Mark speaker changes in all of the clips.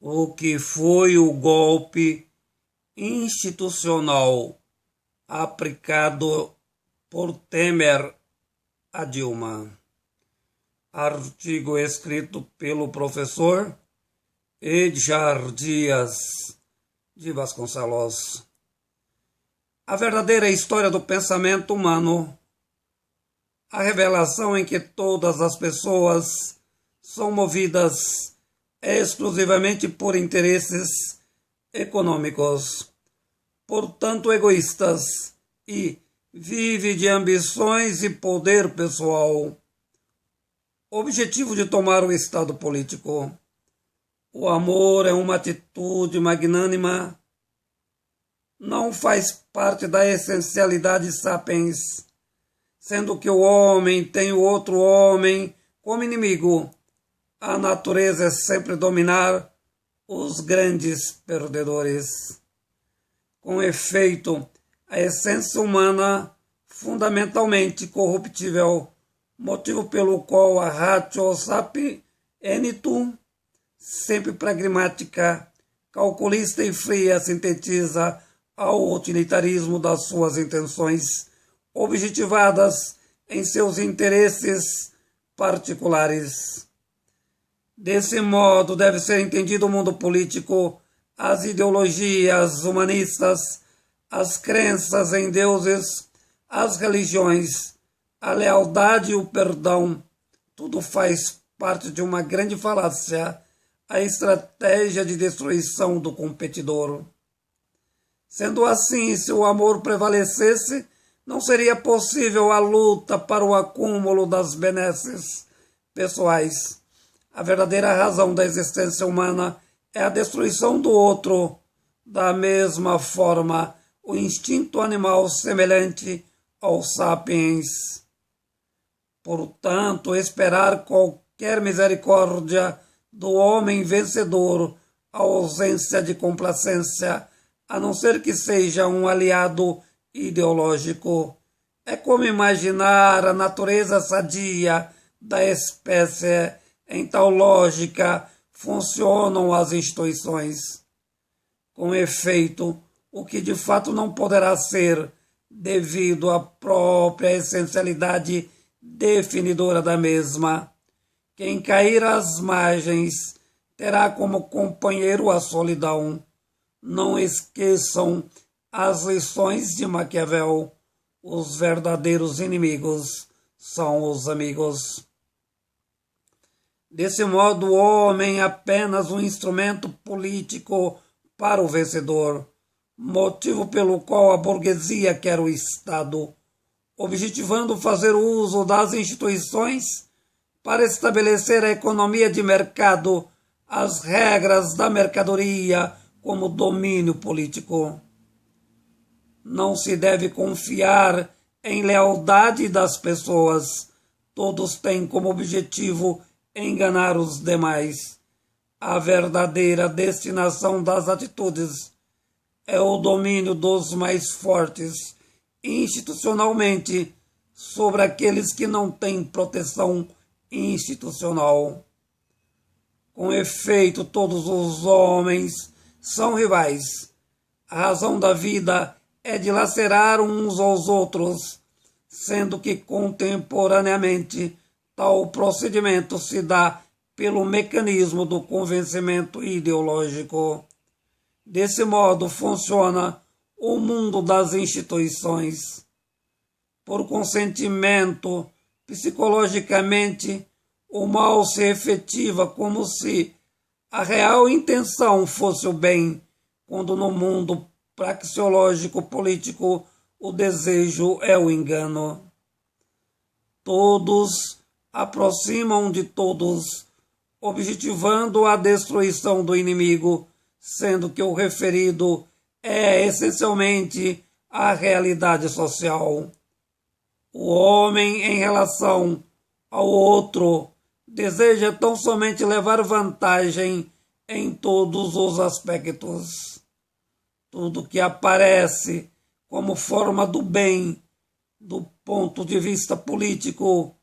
Speaker 1: o que foi o golpe institucional aplicado por Temer a Dilma. Artigo escrito pelo professor Edjar Dias de Vasconcelos. A verdadeira história do pensamento humano, a revelação em que todas as pessoas são movidas exclusivamente por interesses econômicos, portanto egoístas, e vive de ambições e poder pessoal. Objetivo de tomar o Estado político. O amor é uma atitude magnânima, não faz parte da essencialidade sapiens, sendo que o homem tem o outro homem como inimigo. A natureza é sempre dominar os grandes perdedores. Com efeito, a essência humana, fundamentalmente corruptível, motivo pelo qual a ratio sapientium, sempre pragmática, calculista e fria, sintetiza ao utilitarismo das suas intenções objetivadas em seus interesses particulares. Desse modo, deve ser entendido o mundo político, as ideologias humanistas, as crenças em deuses, as religiões, a lealdade e o perdão. Tudo faz parte de uma grande falácia, a estratégia de destruição do competidor. Sendo assim, se o amor prevalecesse, não seria possível a luta para o acúmulo das benesses pessoais. A verdadeira razão da existência humana é a destruição do outro. Da mesma forma, o instinto animal semelhante ao sapiens. Portanto, esperar qualquer misericórdia do homem vencedor, a ausência de complacência, a não ser que seja um aliado ideológico, é como imaginar a natureza sadia da espécie. Em tal lógica funcionam as instituições. Com efeito, o que de fato não poderá ser, devido à própria essencialidade definidora da mesma. Quem cair às margens terá como companheiro a solidão. Não esqueçam as lições de Maquiavel. Os verdadeiros inimigos são os amigos. Desse modo, o homem é apenas um instrumento político para o vencedor, motivo pelo qual a burguesia quer o Estado, objetivando fazer uso das instituições para estabelecer a economia de mercado, as regras da mercadoria como domínio político. Não se deve confiar em lealdade das pessoas. Todos têm como objetivo enganar os demais. A verdadeira destinação das atitudes é o domínio dos mais fortes institucionalmente sobre aqueles que não têm proteção institucional. Com efeito, todos os homens são rivais. A razão da vida é dilacerar uns aos outros, sendo que contemporaneamente tal procedimento se dá pelo mecanismo do convencimento ideológico. Desse modo funciona o mundo das instituições. Por consentimento, psicologicamente, o mal se efetiva como se a real intenção fosse o bem, quando no mundo praxeológico político o desejo é o engano. Todos aproximam de todos, objetivando a destruição do inimigo, sendo que o referido é essencialmente a realidade social. O homem, em relação ao outro, deseja tão somente levar vantagem em todos os aspectos. Tudo que aparece como forma do bem, do ponto de vista político,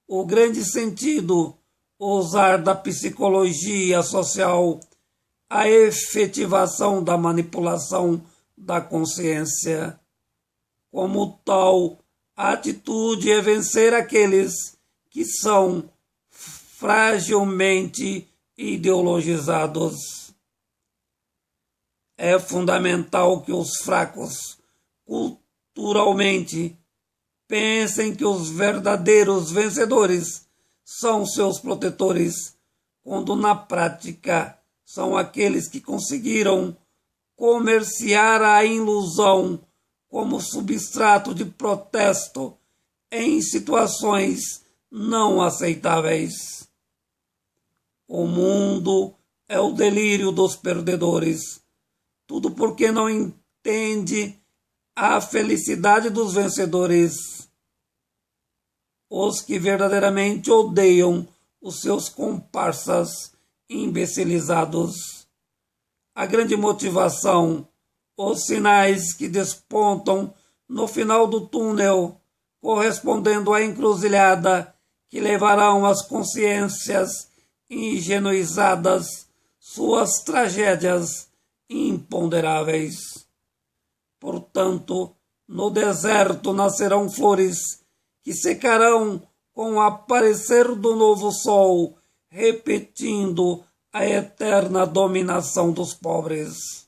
Speaker 1: o grande sentido, usar da psicologia social, a efetivação da manipulação da consciência. Como tal, a atitude é vencer aqueles que são fragilmente ideologizados. É fundamental que os fracos, culturalmente, pensem que os verdadeiros vencedores são seus protetores, quando na prática são aqueles que conseguiram comerciar a ilusão como substrato de protesto em situações não aceitáveis. O mundo é o delírio dos perdedores, tudo porque não entende a felicidade dos vencedores. Os que verdadeiramente odeiam os seus comparsas imbecilizados. A grande motivação, os sinais que despontam no final do túnel, correspondendo à encruzilhada que levarão as consciências ingenuizadas suas tragédias imponderáveis. Portanto, no deserto nascerão flores que secarão com o aparecer do novo sol, repetindo a eterna dominação dos pobres.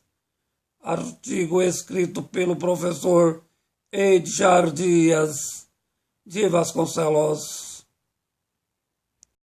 Speaker 1: Artigo escrito pelo professor Edgar Dias de Vasconcelos.